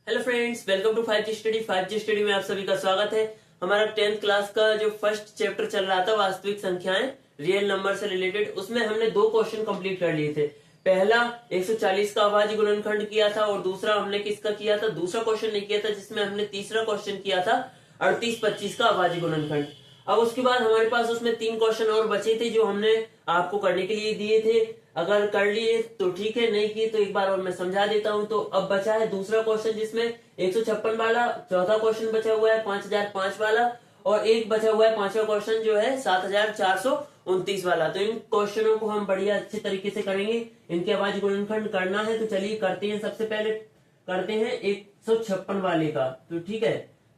Hello friends, welcome to 5G study. 5G study में आप सभी का स्वागत है। हमारा 10th क्लास का जो फर्स्ट चैप्टर चल रहा था वास्तविक संख्याएं रियल नंबर से रिलेटेड, उसमें हमने 2 क्वेश्चन कंप्लीट कर लिए थे। पहला 140 का अभाज्य गुणनखंड किया था और दूसरा हमने किसका किया था, दूसरा क्वेश्चन नहीं किया था, जिसमें हमने तीसरा क्वेश्चन किया था 38-25 का अभाज्य गुणनखंड। अब उसके बाद हमारे पास उसमें 3 क्वेश्चन और बचे थे जो हमने आपको करने के लिए दिए थे। अगर कर लिए तो ठीक है, नहीं किए तो एक बार और मैं समझा देता हूं। तो अब बचा है दूसरा क्वेश्चन जिसमें 156 वाला, चौथा क्वेश्चन बचा हुआ है 5005 वाला और एक बचा हुआ है पांचवा क्वेश्चन जो है 7429 वाला। तो इन क्वेश्चनों को हम बढ़िया अच्छे तरीके से करेंगे। इनके अभाज्य गुणनखंड करना है तो चलिए करते हैं। सबसे पहले करते हैं 156 वाले का। तो ठीक है,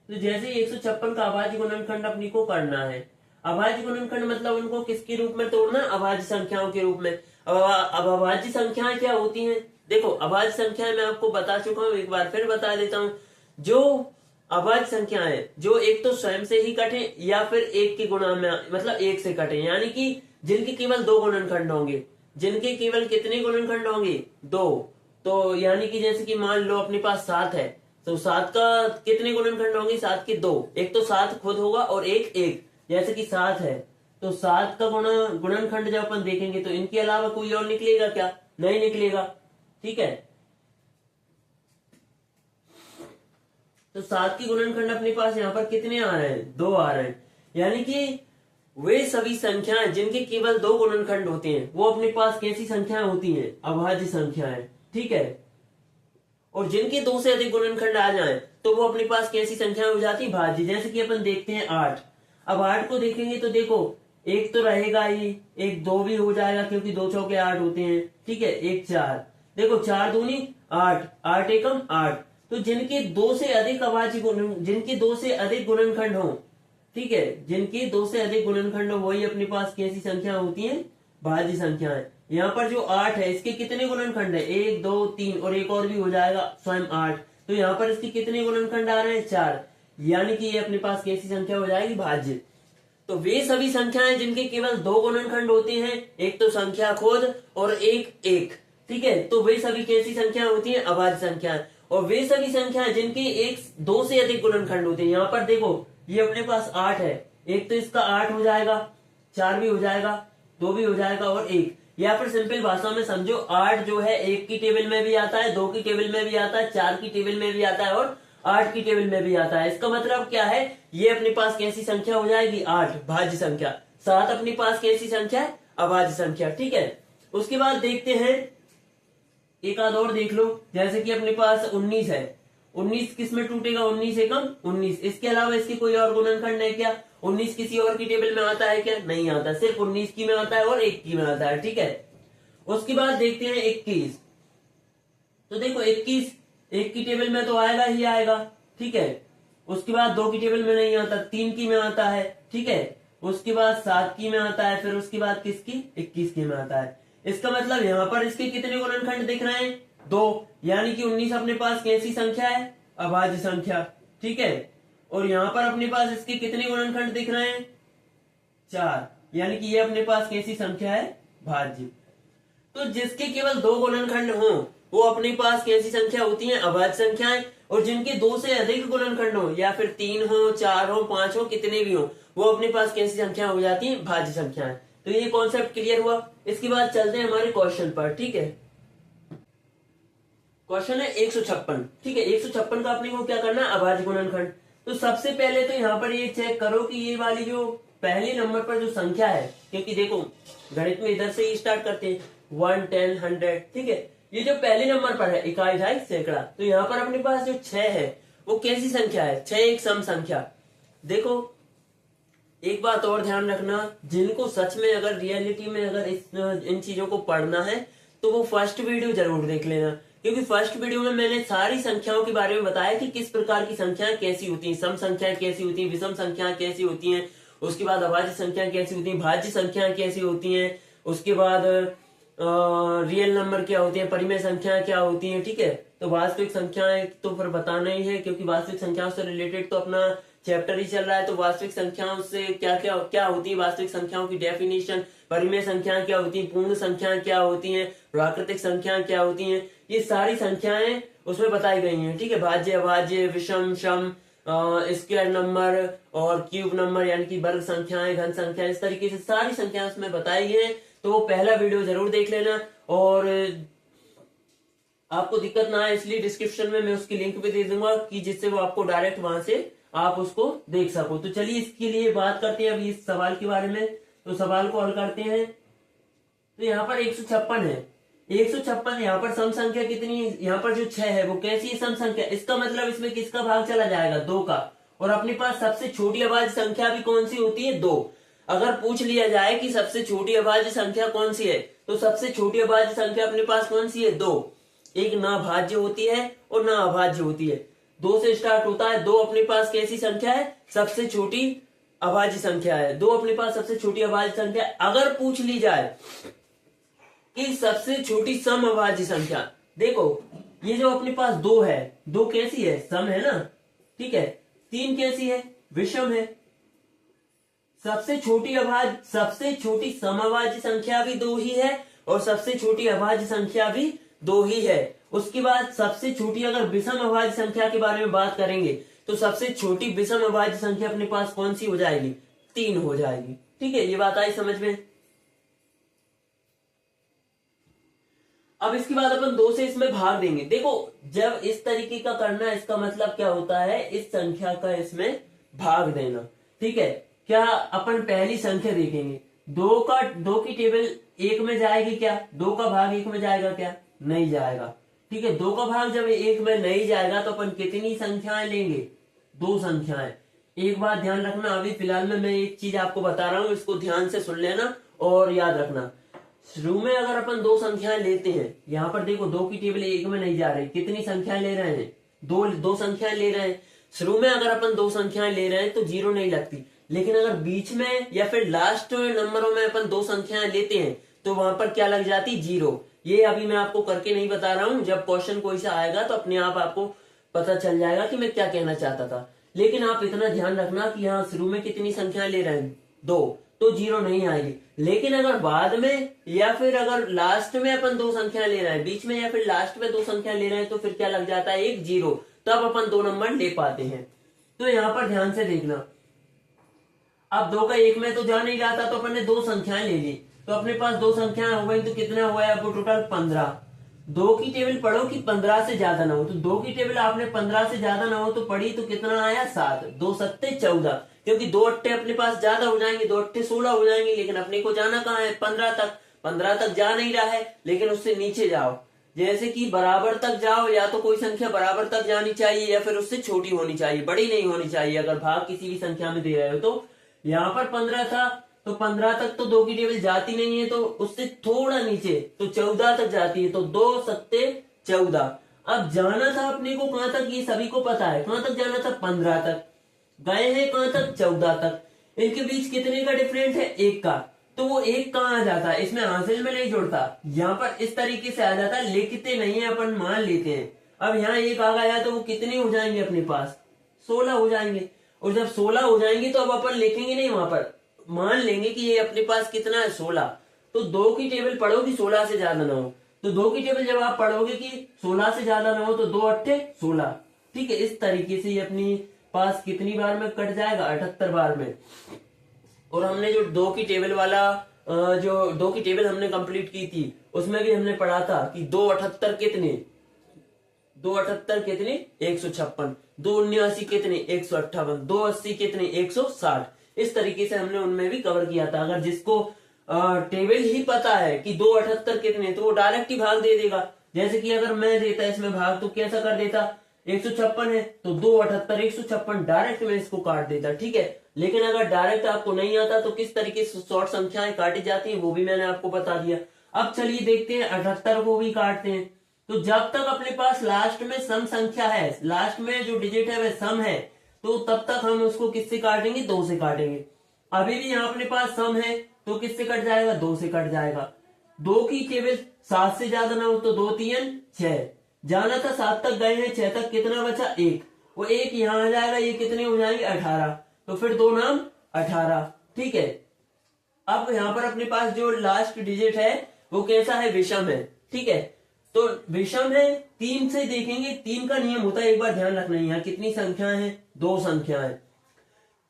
तो जैसे 156 का अभाज्य गुणनखंड अपनी को करना है। अभाज्य गुणनखंड मतलब उनको किसके रूप में तोड़ना, अभाज्य संख्याओं के रूप में। अब अभाज्य संख्याएं क्या होती हैं? देखो, अभाज्य संख्याएं मैं आपको बता चुका हूं, एक बार फिर बता देता हूं। जो अभाज्य संख्याएं जो एक तो स्वयं से ही कटे या फिर एक के गुणा में, मतलब एक से कटे, यानी कि जिनके केवल 2 गुणनखंड होंगे। जिनके केवल कितने गुणनखंड होंगे? 2। तो यानी कि जैसे कि मान लो अपने पास 7 है, तो 7 का कितने गुणनखंड होंगे? 7 के 2। एक तो 7 खुद होगा और एक। जैसे कि 7 है तो 7 का गुणनखंड जब अपन देखेंगे तो इनके अलावा कोई और निकलेगा क्या? नहीं निकलेगा। ठीक है, तो 7 के गुणनखंड अपने पास यहाँ पर कितने आ रहे हैं? 2 आ रहे हैं। यानी कि वे सभी संख्याएं जिनके केवल 2 गुणनखंड होते हैं वो अपने पास कैसी संख्याएं होती हैं? अभाज्य संख्याएं। ठीक है, और जिनके 2 से अधिक गुणनखंड आ जाएं तो वो अपने पास कैसी संख्या हो जाती? भाज्य। जैसे कि अपन देखते हैं 8। अब 8 को देखेंगे तो देखो, एक तो रहेगा ही, एक 2 भी हो जाएगा क्योंकि 2 चौके 8 होते हैं। ठीक है, एक 4, देखो 4 दूनी 8, 8 एकम 8। तो जिनके 2 से अधिक अभाज्य जिनके 2 से अधिक गुणनखंड हो, ठीक है, जिनके 2 से अधिक गुणनखंड हो वही अपने पास कैसी संख्या होती है? भाज्य संख्याएं। यहाँ पर जो 8 है इसके कितने गुणनखंड है? 1 2 3 और एक और भी हो जाएगा स्वयं 8। तो यहाँ पर इसके कितने गुणनखंड आ रहे हैं? 4। यानी कि ये अपने पास कैसी संख्या हो जाएगी? भाज्य। तो वे सभी संख्याएं जिनके केवल 2 गुणनखंड होते हैं, एक तो संख्या खुद और एक। ठीक है, तो वे सभी कैसी संख्या होती है? अभाज्य संख्याएं। और वे सभी संख्याएं जिनके 2 से अधिक गुणनखंड होते हैं, यहाँ पर देखो ये अपने पास 8 है, एक तो इसका 8 हो जाएगा, 4 भी हो जाएगा, 2 भी हो जाएगा और 1। यहाँ पर सिंपल भाषा में समझो, 8 जो है 1 की टेबल में भी आता है, 2 की टेबल में भी आता है, 4 की टेबल में भी आता है और 8 की टेबल में भी आता है। इसका मतलब क्या है? ये अपने पास कैसी संख्या हो जाएगी? 8 भाज्य संख्या। 7 अपने पास कैसी संख्या है? अभाज्य संख्या। ठीक है, उसके बाद देखते हैं एक आध और देख लो। जैसे कि अपने पास 19 है, 19 किस में टूटेगा? 19 एकम 19। इसके अलावा इसके कोई और गुणनखंड है क्या? 19 किसी और की टेबल में आता है क्या? नहीं आता, सिर्फ 19 की में आता है और 1 की में आता है। ठीक है, उसके बाद देखते हैं 21। तो देखो 21 1 की टेबल में तो आएगा ही आएगा। ठीक है, उसके बाद 2 की टेबल में नहीं आता, 3 की में आता है। ठीक है, उसके बाद 7 की में आता है, फिर उसके बाद किसकी? 21 की में आता है। इसका मतलब यहाँ पर इसके कितने गुणनखंड दिख रहे हैं? 2। यानी कि 19 अपने पास कैसी संख्या है? अभाज्य संख्या। ठीक है, और यहाँ पर अपने पास इसके कितने गुणनखंड दिख रहे हैं? 4। यानी कि ये अपने पास कैसी संख्या है? भाज्य। तो जिसके केवल 2 गुणनखंड हो वो अपने पास कैसी संख्या होती है? अभाज्य संख्याएं। और जिनके 2 से अधिक गुणनखंड हो, या फिर 3 हो, 4 हो, 5 हो, कितने भी हो, वो अपने पास कैसी संख्या हो जाती है? भाज्य संख्याएं। तो ये कॉन्सेप्ट क्लियर हुआ। इसके बाद चलते हैं हमारे क्वेश्चन पर। ठीक है, क्वेश्चन है 156। ठीक है, 156 का अपने को क्या करना है? अभाज्य गुणनखंड। तो सबसे पहले तो यहाँ पर ये चेक करो कि ये वाली जो पहले नंबर पर जो संख्या है, क्योंकि देखो गणित में इधर से ही स्टार्ट करते हैं, 1 10 100। ठीक है, ये जो पहले नंबर पर है इकाई, ढाई, सैकड़ा, तो यहाँ पर अपने पास जो 6 है वो कैसी संख्या है? 6 एक सम संख्या। देखो एक बात और ध्यान रखना, जिनको सच में अगर रियलिटी में अगर इन चीजों को पढ़ना है तो वो फर्स्ट वीडियो जरूर देख लेना, क्योंकि फर्स्ट वीडियो में मैंने सारी संख्याओं के बारे में बताया कि किस प्रकार की संख्याएं कैसी होती हैं, सम संख्याएं कैसी होती हैं, विषम संख्याएं कैसी होती हैं, उसके बाद अभाज्य संख्याएं कैसी होती हैं, भाज्य संख्याएं कैसी होती हैं, उसके बाद रियल नंबर क्या होती है, परिमेय संख्याएं क्या होती हैं। ठीक है, तो वास्तविक संख्याएं तो फिर बताना ही है, क्योंकि वास्तविक संख्याओं से रिलेटेड तो अपना चैप्टर ही चल रहा है, तो वास्तविक संख्याओं से क्या क्या क्या होती है, वास्तविक संख्याओं की डेफिनेशन, परिमेय संख्याएं क्या होती हैं, पूर्ण संख्याएं क्या होती हैं, प्राकृतिक संख्याएं क्या होती हैं, ये सारी संख्याएं उसमें बताई गई हैं। ठीक है, भाज्य, अभाज्य, विषम, सम, स्क्वायर नंबर और क्यूब नंबर यानी कि वर्ग संख्याएं, घन संख्या, इस तरीके से सारी संख्याएं उसमें बताई गई है। तो वो पहला वीडियो जरूर देख लेना, और आपको दिक्कत ना आए इसलिए डिस्क्रिप्शन में मैं उसकी लिंक भी दे दूंगा कि जिससे वो आपको डायरेक्ट वहां से आप उसको देख सको। तो चलिए इसके लिए बात करते हैं अभी इस सवाल के बारे में। तो सवाल को हल करते हैं। तो यहाँ पर 156 है, 156 यहाँ पर सम संख्या कितनी है, यहाँ पर जो 6 है वो कैसी है, सम संख्या। इसका मतलब इसमें किसका भाग चला जाएगा, 2 का। और अपने पास सबसे छोटी अभाज्य संख्या भी कौन सी होती है, 2। अगर पूछ लिया जाए कि सबसे छोटी अभाज्य संख्या कौन सी है, तो सबसे छोटी अभाज्य संख्या अपने पास कौन सी है, 2। एक ना भाज्य होती है और ना अभाज्य होती है, 2 से स्टार्ट होता है। 2 अपने पास कैसी संख्या है, सबसे छोटी अभाज्य संख्या है। 2 अपने पास सबसे छोटी अभाज्य संख्या। अगर पूछ ली जाए कि सबसे छोटी सम अभाज्य संख्या, देखो ये जो अपने पास 2 है, 2 कैसी है, सम है ना, ठीक है। 3 कैसी है, विषम है। सबसे छोटी समअभाज्य संख्या भी 2 ही है और सबसे छोटी अभाज्य संख्या भी 2 ही है। उसके बाद सबसे छोटी अगर विषम अभाज्य संख्या के बारे में बात करेंगे तो सबसे छोटी विषम अभाज्य संख्या अपने पास कौन सी हो जाएगी, 3 हो जाएगी। ठीक है, ये बात आई समझ में। अब इसके बाद अपन 2 से इसमें भाग देंगे। देखो जब इस तरीके का करना, इसका मतलब क्या होता है, इस संख्या का इसमें भाग देना। ठीक है, क्या अपन पहली संख्या देखेंगे, 2 की टेबल 1 में जाएगी क्या, 2 का भाग 1 में जाएगा क्या, नहीं जाएगा। ठीक है, 2 का भाग जब 1 में नहीं जाएगा तो अपन कितनी संख्याएं लेंगे, 2 संख्याएं। एक बात ध्यान रखना, अभी फिलहाल में मैं एक चीज आपको बता रहा हूं, इसको ध्यान से सुन लेना और याद रखना। शुरू में अगर अपन 2 संख्याएं लेते हैं, यहाँ पर देखो 2 की टेबल 1 में नहीं जा रही, कितनी संख्याएं ले रहे हैं, 2 संख्याएं ले रहे हैं। शुरू में अगर अपन 2 संख्याएं ले रहे हैं तो 0 नहीं लगती, लेकिन अगर बीच में या फिर लास्ट नंबरों में अपन 2 संख्याएं लेते हैं तो वहां पर क्या लग जाती, 0। ये अभी मैं आपको करके नहीं बता रहा हूं, जब क्वेश्चन कोई सा आएगा तो अपने आप आपको पता चल जाएगा कि मैं क्या कहना चाहता था। लेकिन आप इतना ध्यान रखना कि यहाँ शुरू में कितनी संख्याएं ले रहे हैं, 2, तो 0 नहीं आएगी। लेकिन अगर बाद में या फिर अगर लास्ट में अपन 2 संख्याएं ले रहे हैं, बीच में या फिर लास्ट में 2 संख्याएं ले रहे हैं, तो फिर क्या लग जाता है, 1, 0, तब अपन 2 नंबर ले पाते हैं। तो यहाँ पर ध्यान से देखना, अब 2 का 1 में तो जा नहीं रहा था तो अपन ने 2 संख्याएं ले ली, तो अपने पास 2 संख्याएं हो गई, तो कितना हुआ है आपको टोटल 15। 2 की टेबल पढ़ो कि 15 से ज्यादा ना हो, तो 2 की टेबल आपने 15 से ज्यादा ना हो तो पढ़ी, तो कितना आया, 7। 2 सत्ते 14, क्योंकि 2 अट्टे अपने पास ज्यादा हो जाएंगे, 2 अट्टे 16 हो जाएंगे, लेकिन अपने को जाना कहाँ है, 15 तक। 15 तक जा नहीं रहा है, लेकिन उससे नीचे जाओ, जैसे कि बराबर तक जाओ, या तो कोई संख्या बराबर तक जानी चाहिए या फिर उससे छोटी होनी चाहिए, बड़ी नहीं होनी चाहिए। अगर भाग किसी भी संख्या में दे रहे हो तो यहाँ पर 15 था, तो 15 तक तो 2 की टेबल जाती नहीं है, तो उससे थोड़ा नीचे तो 14 तक जाती है, तो 2 सत्ते 14। अब जाना था अपने को कहां तक, ये सभी को पता है, कहां तक जाना था, 15 तक। गए हैं कहां तक, 14 तक। इनके बीच कितने का डिफरेंस है, 1 का। तो वो 1 कहाँ आ जाता है, इसमें हासिल में नहीं जोड़ता, यहाँ पर इस तरीके से आ जाता है, लिखते नहीं है अपन, मान लेते हैं। अब यहाँ 1 आ गया तो वो कितने हो जाएंगे अपने पास, 16 हो जाएंगे। और जब 16 हो जाएंगे तो अब अपन लिखेंगे नहीं, वहां पर मान लेंगे कि ये अपने पास कितना है, 16। तो 2 की टेबल पढ़ो कि 16 से ज्यादा ना हो, तो 2 की टेबल जब आप पढ़ोगे कि 16 से ज्यादा ना हो तो 2 अट्ठे 16। ठीक है, इस तरीके से ये अपनी पास कितनी बार में कट जाएगा, 78 बार में। और हमने जो 2 की टेबल वाला जो 2 की टेबल हमने कंप्लीट की थी, उसमें भी हमने पढ़ा था कि 278 कितने, 278 कितने, 156। 279 कितने, 158। 280 कितने, 160। इस तरीके से हमने उनमें भी कवर किया था। अगर जिसको टेबल ही पता है कि 278 कितने, तो वो डायरेक्ट ही भाग दे देगा। जैसे कि अगर मैं देता इसमें भाग तो कैसा कर देता, 156 है तो 278 156, डायरेक्ट में इसको काट देता। ठीक है, लेकिन अगर डायरेक्ट आपको नहीं आता तो किस तरीके से शॉर्ट संख्याएं काटी जाती है वो भी मैंने आपको बता दिया। अब चलिए देखते हैं 78 को भी काटते हैं। तो जब तक अपने पास लास्ट में सम संख्या है, लास्ट में जो डिजिट है वह सम है, तो तब तक हम उसको किससे काटेंगे, 2 से काटेंगे। अभी भी यहाँ अपने पास सम है तो किससे कट जाएगा, 2 से कट जाएगा। 2 की टेबल 7 से ज्यादा ना हो तो 2 3 6, जाना था 7 तक गए हैं, 6 तक कितना बचा, 1। वो एक यहाँ आ जाएगा, ये कितने हो जाएंगे 18, तो फिर 2 नाम 18। ठीक है, अब यहाँ पर अपने पास जो लास्ट डिजिट है वो कैसा है, विषम है। ठीक है, तो विषम है, 3 से देखेंगे, 3 का नियम होता है, एक बार ध्यान रखना, यहाँ कितनी संख्याएं हैं, 2 संख्याएं।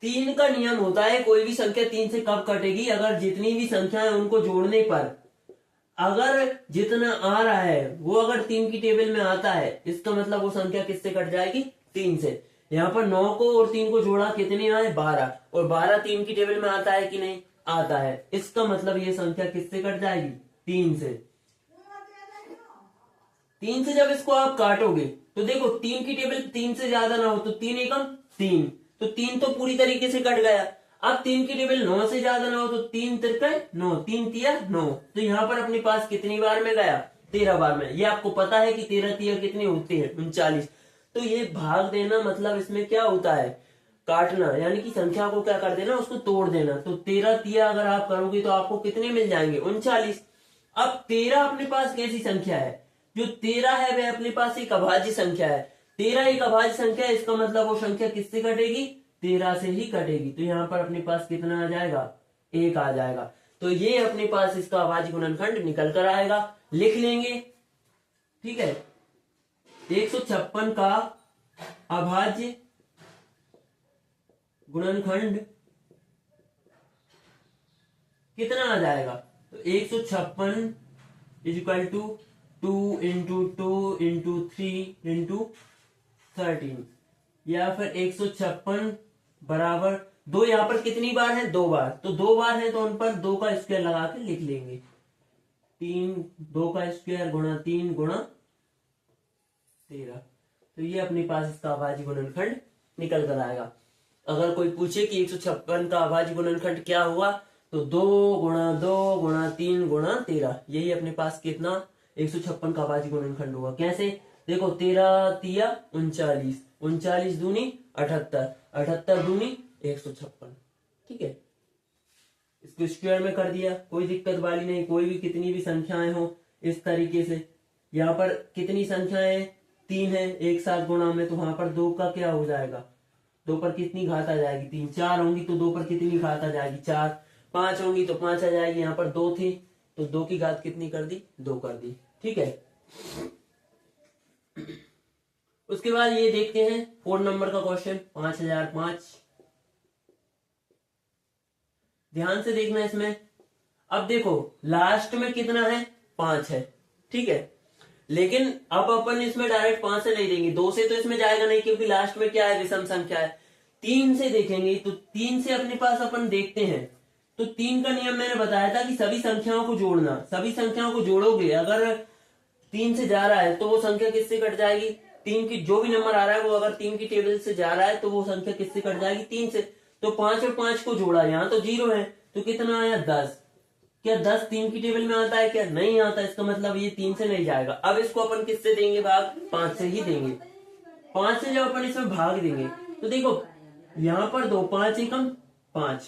3 का नियम होता है कोई भी संख्या 3 से कब कटेगी, अगर जितनी भी संख्याएं उनको जोड़ने पर अगर जितना आ रहा है वो अगर 3 की टेबल में आता है, इसका मतलब वो संख्या किससे कट जाएगी, 3 से। यहाँ पर 9 को और 3 को जोड़ा, कितने आए 12, और 12 3 की टेबल में आता है कि नहीं आता है, इसका मतलब ये संख्या किससे कट जाएगी, 3 से। 3 से जब इसको आप काटोगे तो देखो 3 की टेबल 3 से ज्यादा ना हो तो 3 एकम 3, तो 3 तो पूरी तरीके से कट गया। अब 3 की टेबल 9 से ज्यादा ना हो तो 3 तिरके 9, 3 तिया 9, तो यहाँ पर अपने पास कितनी बार में गया, 13 बार में। ये आपको पता है कि 13 तिया कितने होते हैं, 39। तो ये भाग देना मतलब इसमें क्या होता है, काटना, यानी कि संख्या को क्या कर देना, उसको तोड़ देना। तो 13 तिया अगर आप करोगे तो आपको कितने मिल जाएंगे, 39। अब 13 अपने पास कैसी संख्या है, जो 13 है वह अपने पास एक अभाज्य संख्या है। 13 एक अभाज्य संख्या है, इसका मतलब वो संख्या किससे कटेगी, 13 से ही कटेगी। तो यहाँ पर अपने पास कितना आ जाएगा, 1 आ जाएगा। तो ये अपने पास इसका अभाज्य गुणनखंड निकल कर आएगा, लिख लेंगे। ठीक है, 156 का अभाज्य गुणनखंड कितना आ जाएगा, तो 156 is equal to 2 into 2 into 3 into 13, या फिर 156 बराबर 2, यहाँ पर कितनी बार है, 2 बार, तो 2 बार है तो उन पर 2 का स्क्वायर लगा के लिख लेंगे। 2 का स्क्वायर गुणा 3 गुणा 13, तो ये अपने पास इसका अभाज्य गुणनखंड निकल कर आएगा। अगर कोई पूछे कि 156 का अभाज्य गुणनखंड क्या हुआ, तो 2 गुणा 2 गुणा 3 गुणा 13, यही अपने पास कितना 156 का अभाज्य गुणनखंड होगा। कैसे, देखो 13 तिया 39, 39 दूनी 78, 78 दूनी 156। ठीक है, इसको स्क्वायर में कर दिया, कोई दिक्कत वाली नहीं। कोई भी कितनी भी संख्याएं हो इस तरीके से, यहाँ पर कितनी संख्याएं 3 है, एक साथ गुणा में, तो वहां पर 2 का क्या हो जाएगा, 2 पर कितनी घात आ जाएगी, 3। 4 होंगी तो 2 पर कितनी घात आ जाएगी, 4। 5 होंगी तो 5 आ जाएगी, यहाँ पर 2 थी तो 2 की घात कितनी कर दी, 2 कर दी। ठीक है, उसके बाद ये देखते हैं 4 नंबर का क्वेश्चन, 5005। ध्यान से देखना इसमें। अब देखो लास्ट में कितना है, 5 है। ठीक है, लेकिन अब अपन इसमें डायरेक्ट 5 से नहीं देंगे, 2 से तो इसमें जाएगा नहीं, क्योंकि लास्ट में क्या है, विषम संख्या है। 3 से देखेंगे, तो 3 से अपने पास अपन देखते हैं, तो 3 का नियम मैंने बताया था कि सभी संख्याओं को जोड़ना। सभी संख्याओं को जोड़ोगे, अगर 3 से जा रहा है तो वो संख्या किससे कट जाएगी, 3 की जो भी नंबर आ रहा है वो अगर 3 की टेबल से जा रहा है तो वो संख्या किससे कट जाएगी, 3 से। तो 5 और 5 को जोड़ा, यहाँ तो 0 है, तो कितना आया 10। क्या 10 3 की टेबल में आता है, क्या नहीं आता, इसका मतलब ये 3 से नहीं जाएगा। अब इसको अपन किससे देंगे भाग, 5 से ही देंगे। 5 से जब अपन इसमें भाग देंगे तो देखो यहाँ पर 2, 5 एकम 5,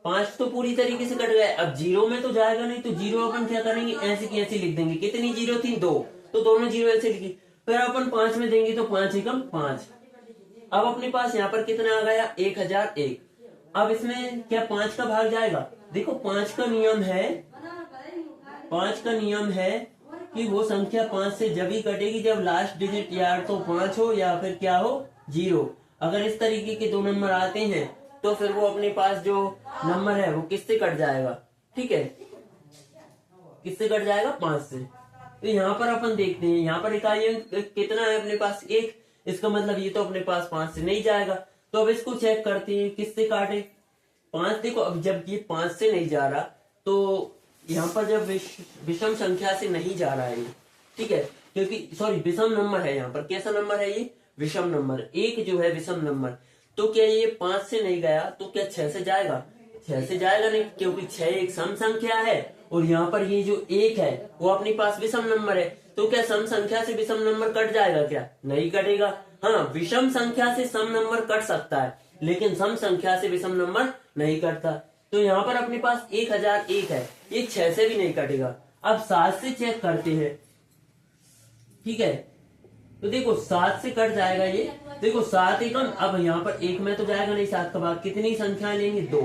5 तो पूरी तरीके से कट गए। अब 0 में तो जाएगा नहीं, तो 0 अपन क्या करेंगे, ऐसे की ऐसे लिख देंगे। कितनी 0 थी, 2, तो दोनों 0 ऐसे लिखी। फिर अपन 5 में देंगे तो 5 एकम 5। अब अपने पास यहाँ पर कितना आ गया, 1001। अब इसमें क्या 5 का भाग जाएगा, देखो 5 का नियम है, 5 का नियम है कि वो संख्या 5 से जब ही कटेगी जब लास्ट डिजिट या तो 5 हो या फिर क्या हो, 0। अगर इस तरीके के 2 नंबर आते हैं तो फिर वो अपने पास जो नंबर है वो किससे कट जाएगा, ठीक है, किससे कट जाएगा, 5 से। तो यहाँ पर अपन देखते हैं, यहाँ पर इकाई अंक कितना है अपने पास, 1। इसका मतलब ये तो अपने पास 5 से नहीं जाएगा। तो अब इसको चेक करते हैं किससे काटे, 5। देखो अब जब ये 5 से नहीं जा रहा तो यहाँ पर जब विषम संख्या से नहीं जा रहा है ये, ठीक है, क्योंकि सॉरी विषम नंबर है, यहाँ पर कैसा नंबर है ये, विषम नंबर। 1 जो है विषम नंबर, तो क्या ये 5 से नहीं गया तो क्या 6 से जाएगा, 6 से जाएगा नहीं, क्योंकि 6 एक सम संख्या है और यहाँ पर ये जो 1 है वो अपने पास विषम नंबर है। तो क्या सम संख्या से विषम नंबर कट जाएगा, क्या नहीं कटेगा। हाँ, विषम संख्या से सम नंबर कट सकता है लेकिन सम संख्या से विषम नंबर नहीं कटता। तो यहाँ पर अपने पास 1001 है, ये 6 से भी नहीं कटेगा। अब 7 से चेक करते हैं, ठीक है, तो देखो 7 से कट जाएगा ये, देखो 7 एकम, अब यहाँ पर एक में तो जाएगा नहीं 7 का भाग, कितनी संख्याएं लेंगे 2,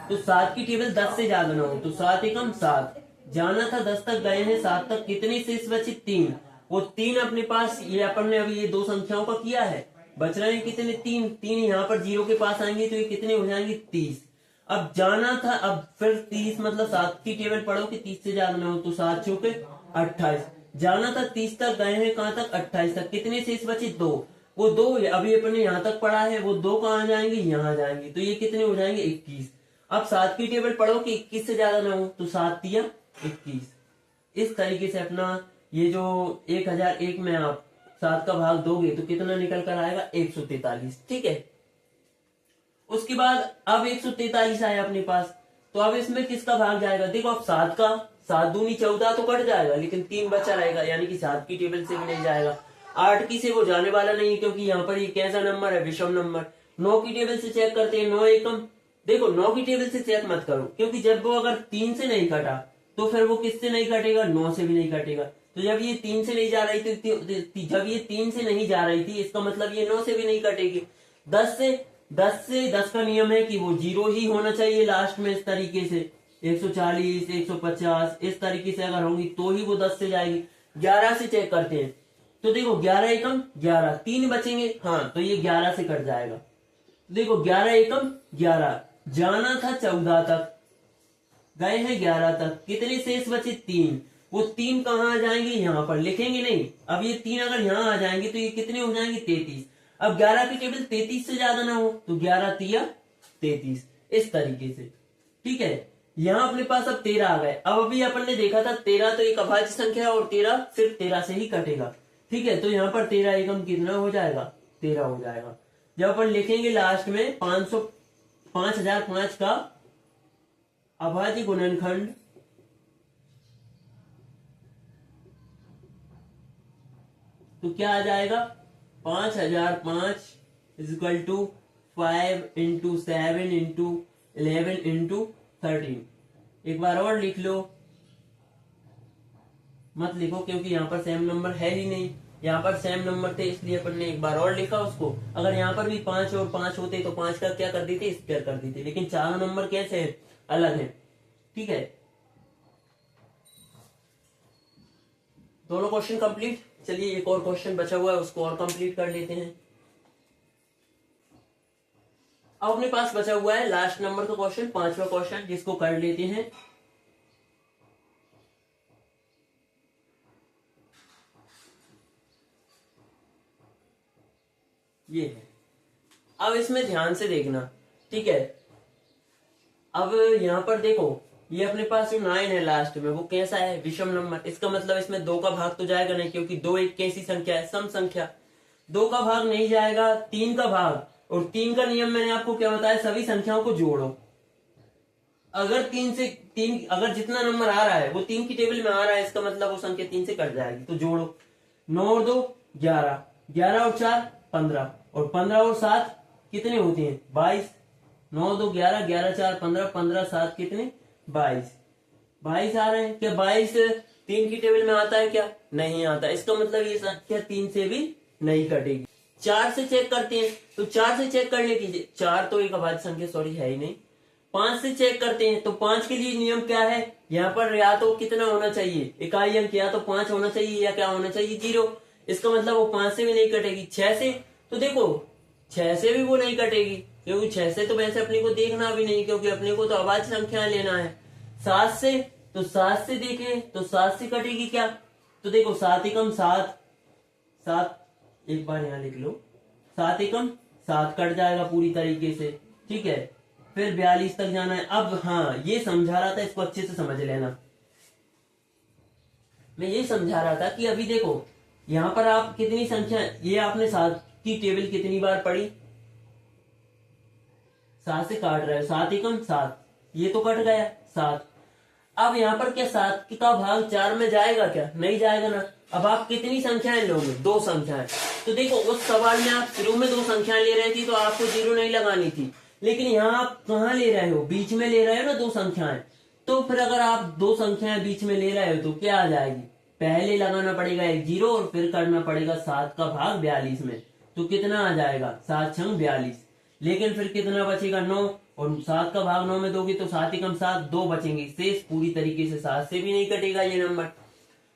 तो 7 की टेबल 10 से ज्यादा ना हो, तो 7 एकम 7, जाना था 10 तक गए हैं, 7 तक कितने शेष बचे 3, वो 3 अपने पास, ये अपन ने अभी ये दो संख्याओं का किया है, बच रहे हैं कितने 3, 3 यहाँ पर 0 के पास आएंगे तो ये कितने हो जाएंगे 30। अब जाना था, अब फिर 30 मतलब 7 की टेबल पढ़ो कि 30 से ज्यादा ना हो, तो 7 चौके 28, जाना था 30 तक गए हैं कहां तक 28 तक, कितने शेष बचे 2, वो 2 अभी अपने यहाँ तक पढ़ा है, वो 2 कहाँ जाएंगे यहाँ जाएंगे, तो ये कितने हो जाएंगे 21। अब 7 की टेबल पढ़ो कि 21 से ज्यादा ना हो, तो 7 तिया 21। इस तरीके से अपना ये जो 1001 में आप 7 का भाग दोगे तो कितना निकल कर आएगा 143। ठीक है, उसके बाद अब 143 आया अपने पास, तो अब इसमें किसका भाग जाएगा, देखो अब 7 का, 7 दूनी 14 तो कट जाएगा, लेकिन 3 बचा रहेगा, यानी कि 7 की टेबल से भी नहीं जाएगा, 8 की से वो जाने वाला नहीं, क्योंकि यहाँ पर ये कैसा नंबर है, विषम नंबर। 9 की टेबल से चेक करते हैं, 9 एकम, देखो 9 की टेबल से चेक मत करो, क्योंकि जब वो अगर 3 से नहीं कटा तो फिर वो किससे नहीं कटेगा, 9 से भी नहीं कटेगा, तो जब ये 3 से नहीं जा रही थी, जब ये 3 से नहीं जा रही थी, इसका मतलब ये 9 से भी नहीं कटेगी। 10 से 10 का नियम है कि वो 0 ही होना चाहिए लास्ट में, इस तरीके से 140 150 इस तरीके से अगर होंगी तो ही वो 10 से जाएगी। 11 से चेक करते हैं, तो देखो 11 एकम 11, 3 बचेंगे, हाँ तो ये 11 से कट जाएगा, देखो 11 एकम 11, जाना था 14 तक, गए हैं 11 तक, कितने शेष बचे 3, वो 3 कहाँ आ जाएंगे, यहाँ पर लिखेंगे नहीं, अब ये 3 अगर यहाँ आ जाएंगे तो ये कितने हो जाएंगे 33। अब 11 की टेबल 33 से ज्यादा ना हो, तो 11 तिया 33, इस तरीके से। ठीक है, यहाँ अपने पास अब 13 आ गए। अब अभी अपन ने देखा था 13 तो एक अभाज्य संख्या है और 13 सिर्फ 13 से ही कटेगा। ठीक है, तो यहाँ पर 13 एकम कितना हो जाएगा, 13 हो जाएगा। जब अपन लिखेंगे लास्ट में 5005 का अभाज्य गुणनखंड, तो क्या आ जाएगा 5005 equal to 5 into 7 into 11 into 13। एक बार और लिख लो, मत लिखो क्योंकि यहाँ पर सेम नंबर है ही नहीं, यहाँ पर सेम नंबर थे इसलिए अपन ने एक बार और लिखा उसको। अगर यहाँ पर भी 5 और 5 होते तो 5 का क्या कर देते, स्क्वायर कर देते, लेकिन चारों नंबर कैसे है, अलग है। ठीक है, दोनों क्वेश्चन कंप्लीट। चलिए एक और क्वेश्चन बचा हुआ है उसको और कंप्लीट कर लेते हैं। अब अपने पास बचा हुआ है लास्ट नंबर का क्वेश्चन, 5वां क्वेश्चन, जिसको कर लेते हैं। ये है, अब इसमें ध्यान से देखना। ठीक है, अब यहाँ पर देखो ये अपने पास जो 9 है लास्ट में, वो कैसा है, विषम नंबर। इसका मतलब इसमें 2 का भाग तो जाएगा नहीं, क्योंकि 2 एक कैसी संख्या है, सम संख्या। 2 का भाग नहीं जाएगा, 3 का भाग, और 3 का नियम मैंने आपको क्या बताया, सभी संख्याओं को जोड़ो। अगर 3 से 3, अगर जितना नंबर आ रहा है वो 3 की टेबल में आ रहा है, इसका मतलब वो संख्या 3 से कट जाएगी, तो जोड़ो। 9 और 2 11, 11 और 4 15, और 15 और 7 कितने होते हैं 22। 9 2 11, 11 4 15, 15 7 कितने 22, 22 आ रहे हैं। क्या 22 3 की टेबल में आता है, क्या नहीं आता, इसका मतलब ये संख्या 3 से भी नहीं कटेगी। 4 से चेक करते हैं, तो 4 से चेक कर लीजिए, 4 तो एक अभाज्य संख्या सॉरी है ही नहीं। 5 से चेक करते हैं, तो 5 के लिए नियम क्या है, यहाँ पर या तो कितना होना चाहिए इकाई अंक, या तो 5 होना चाहिए या क्या होना चाहिए 0, इसका मतलब वो 5 से भी नहीं कटेगी। 6 से, तो देखो 6 से भी वो नहीं कटेगी, क्योंकि 6 से तो वैसे अपने को देखना भी नहीं, क्योंकि अपने को तो अभाज्य संख्या लेना है। 7 से, तो 7 से देखें तो 7 से कटेगी क्या, तो देखो 7 एकम 7, 7 एक बार यहाँ लिख लो, 7 एकम 7 कट जाएगा पूरी तरीके से। ठीक है, फिर 42 तक जाना है। अब हाँ, ये समझा रहा था, इसको अच्छे से समझ लेना। मैं ये समझा रहा था कि अभी देखो यहाँ पर आप कितनी संख्या, ये आपने 7 की टेबल कितनी बार पढ़ी, 7 से काट रहे हो, 7 एकम 7, ये तो कट गया 7। अब यहाँ पर क्या 7 का भाग 4 में जाएगा, क्या नहीं जाएगा ना। अब आप कितनी संख्याएं लोगे, 2 संख्याएं। तो देखो उस सवाल में आप शुरू में 2 संख्याएं ले रहे थी तो आपको 0 नहीं लगानी थी, लेकिन यहाँ आप कहाँ ले रहे हो, बीच में ले रहे हो ना 2 संख्याएं। तो फिर अगर आप 2 संख्याएं बीच में ले रहे हो तो क्या आ जाएगी पहले लगाना पड़ेगा एक 0 और फिर करना पड़ेगा 7 का भाग 42 में, तो कितना आ जाएगा 7 छंग 42। लेकिन फिर कितना बचेगा 9, और 7 का भाग 9 में दोगे तो 7 एकम 7, 2 बचेंगे शेष। पूरी तरीके से 7 से भी नहीं कटेगा ये नंबर।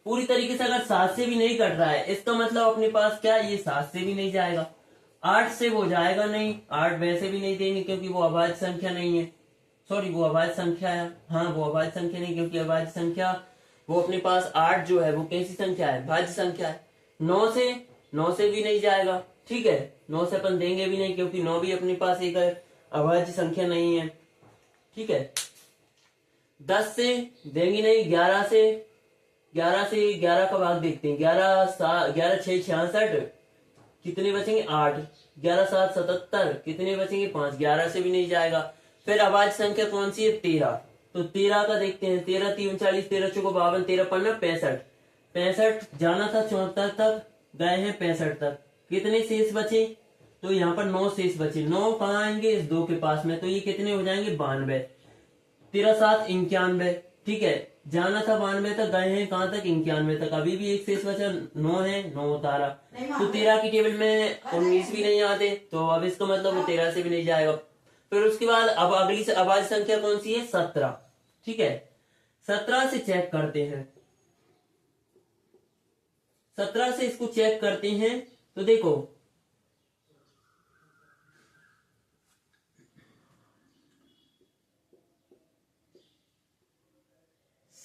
पूरी तरीके से अगर 7 से भी नहीं कट रहा है, इसका मतलब अपने पास क्या, ये 7 से भी नहीं जाएगा। 8 से वो जाएगा नहीं, 8 वैसे भी नहीं देंगे क्योंकि वो अभाज्य संख्या नहीं है। सॉरी, वो अभाज्य संख्या है, हाँ वो अभाज्य संख्या नहीं, क्योंकि अभाज्य संख्या वो अपने पास 8 जो है वो कैसी संख्या है, भाज्य संख्या है। 9 से भी नहीं जाएगा, ठीक है, 9 से अपन देंगे भी नहीं क्योंकि 9 भी अपने पास एक अभाज्य संख्या नहीं है, ठीक है। 10 से देंगे नहीं, 11 से 11 का भाग देखते हैं, 11 6 66, कितने बचेंगे 8, 11 7 77, कितने बचेंगे 5, 11 से भी नहीं जाएगा। फिर अभाज्य संख्या कौन सी है, 13, तो 13 का देखते हैं, 13 3 39, 13 चौको 52, 13 15 65, जाना था 74 तक, गए हैं 65 तक, कितने शेष बचे, तो यहाँ पर 9 शेष बचे। 9 कहाँ आएंगे, इस 2 के पास में, तो ये कितने हो जाएंगे 92, 13 7 91, ठीक है, जाना था 92 तक, गए हैं कहाँ तक 91 तक, अभी भी एक शेष बचा 9 है, 9 उतारा, तो 13 की टेबल में 19 भी नहीं आते, तो अब इसका मतलब वो 13 से भी नहीं जाएगा। फिर उसके बाद अब अगली अभाज्य संख्या कौन सी है, 17, ठीक है, 17 से चेक करते हैं, 17 से इसको चेक करते हैं, तो देखो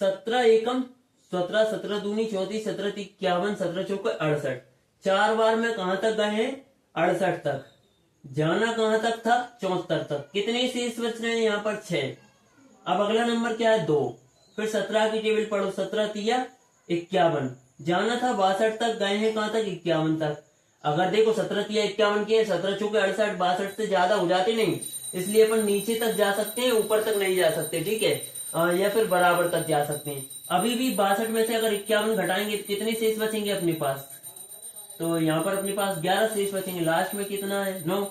17 एकम 17, 17 दूनी 34, 17 51, 17 चौके 68, 4 बार में कहां तक गए हैं 68 तक, जाना कहां तक था 74 तक, कितने शेष बच रहे हैं यहाँ पर 6। अब अगला नंबर क्या है 2, फिर 17 की टेबल पढ़ो, 17 तिया 51, जाना था 62 तक, गए हैं कहां तक 51 तक। अगर देखो 17 तिया 51 की है, 17 चौके 68, 62 से ज्यादा हो जाते नहीं, इसलिए अपन नीचे तक जा सकते हैं, ऊपर तक नहीं जा सकते, ठीक है, या फिर बराबर तक जा सकते हैं। अभी भी 62 में से अगर 51 घटाएंगे तो कितने शेष बचेंगे अपने पास, तो यहाँ पर अपने पास 11 शेष बचेंगे, लास्ट में कितना है 9।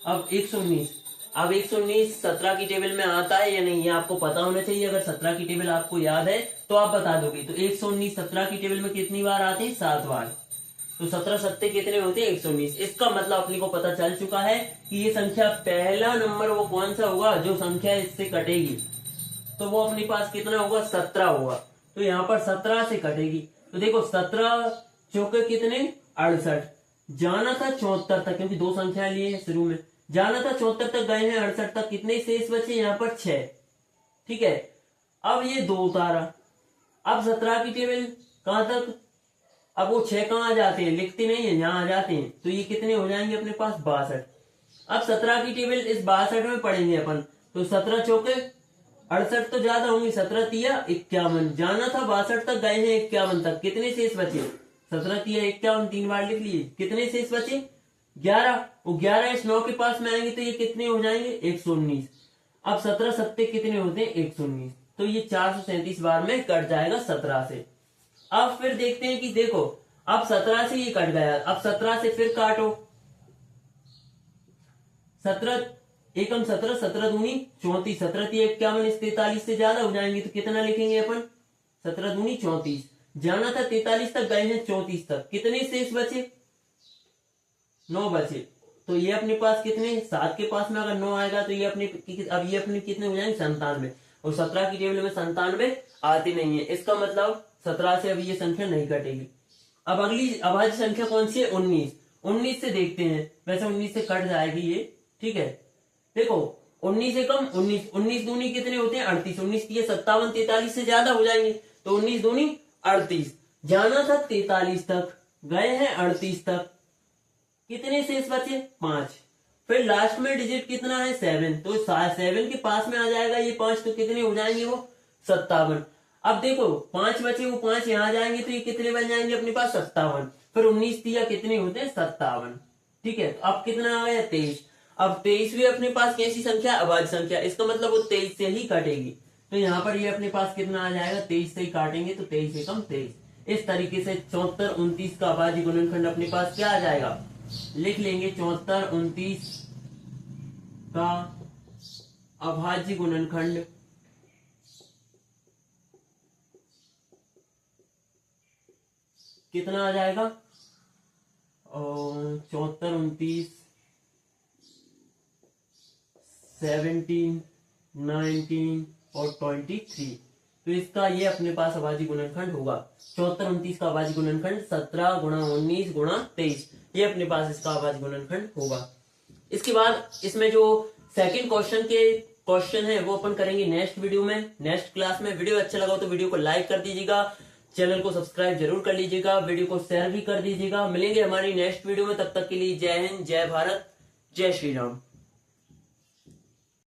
अब 119, अब 119 17 की टेबल में आता है या नहीं, ये आपको पता होना चाहिए। अगर 17 की टेबल आपको याद है तो आप बता दोगे। तो 119 17 की टेबल में कितनी बार आते हैं, 7 बार, तो 17 सत्ते कितने होते हैं 119। इसका मतलब अपने को पता चल चुका है कि ये संख्या पहला नंबर वो कौन सा होगा जो संख्या इससे कटेगी, तो वो अपने पास कितना होगा 17 होगा। तो यहाँ पर 17 से कटेगी, तो देखो 17 चौके कितने 68, जाना था 74 तक, क्योंकि 2 संख्या लिए शुरू में, जाना था 74 तक, गए हैं 68 तक, कितने शेष बचे यहाँ पर 6, ठीक है। अब ये 2 उतारा, अब 17 की टेबल कहां तक, अब वो 6 कहाँ आ जाते हैं, लिखते नहीं है, यहाँ आ जाते हैं, तो ये कितने हो जाएंगे अपने पास 62। अब 17 की टेबल इस 62 में पढ़ेंगे अपन, तो 17 चौके 68 तो ज्यादा होंगे, 17 तिया 51, जाना था 62 तक, गए हैं 51 तक, कितने शेष बचे 17 तिया 51, 3 बार लिख लिए, कितने शेष बचे 11, वो 11 इस 9 के पास में आएंगे तो ये कितने हो जाएंगे 119। अब 17 सत्ते कितने होते हैं 119, तो ये 437 बार में कट जाएगा 17 से। अब फिर देखते हैं कि देखो अब 17 से ये कट गया, अब 17 से फिर काटो, 17 एकम 17, 17 दूनी 34, 17 तिया 51, इस 43 से ज्यादा हो जाएंगे तो कितना लिखेंगे अपन 17 दूनी 34, जाना था 43 तक, गए हैं 34 तक, कितने शेष बचे 9 बचे। तो ये अपने पास कितने 7 के पास में अगर 9 आएगा तो ये अपने अब ये अपने कितने हो जाएंगे 97, और 17 की टेबल में 97 आती नहीं है, इसका मतलब 17 से अभी ये संख्या नहीं कटेगी। अब अगली अभाज्य संख्या कौन सी है 19, 19 से देखते हैं, वैसे 19 से कट जाएगी ये, ठीक है। देखो 19 से कम 19, 19 दूनी कितने होते हैं 38, 19 तिया 57, 43 से ज्यादा हो जाएंगे, तो 19 दूनी 38, जाना था 43 तक, गए हैं 38 तक, कितने शेष बचे 5, फिर लास्ट में डिजिट कितना है 7, तो 7 के पास में आ जाएगा ये 5, तो कितने हो जाएंगे वो 57। अब देखो 5 बचे, वो 5 यहाँ जाएंगे तो ये कितने बन जाएंगे अपने पास 57, फिर 19 तिया कितने होते हैं 57, ठीक है। तो अब कितना आ गया 23, अब 23 भी अपने पास कैसी संख्या अभाज्य संख्या, इसका मतलब वो 23 से ही कटेगी, तो यहाँ पर ये अपने पास कितना आ जाएगा 23 से ही काटेंगे, तो 23 से कम 23। इस तरीके से 74 29 का अभाज्य गुणनखंड अपने पास क्या आ जाएगा, लिख लेंगे 74 29 का अभाज्य गुणनखंड कितना आ जाएगा, 74, 29, 17, 19 और 23। तो इसका ये अपने पास अभाज्य गुणनखंड होगा। 74, 29 का अभाज्य गुणनखंड 17 गुणा 19 गुणा 23, ये अपने पास इसका अभाज्य गुणनखंड होगा। इसके बाद इसमें जो सेकंड क्वेश्चन है वो अपन करेंगे नेक्स्ट वीडियो में, नेक्स्ट क्लास में। वीडियो अच्छा लगा तो वीडियो को लाइक कर दीजिएगा, चैनल को सब्सक्राइब जरूर कर लीजिएगा, वीडियो को शेयर भी कर दीजिएगा। मिलेंगे हमारी नेक्स्ट वीडियो में, तब तक के लिए जय हिंद, जय भारत, जय श्री राम।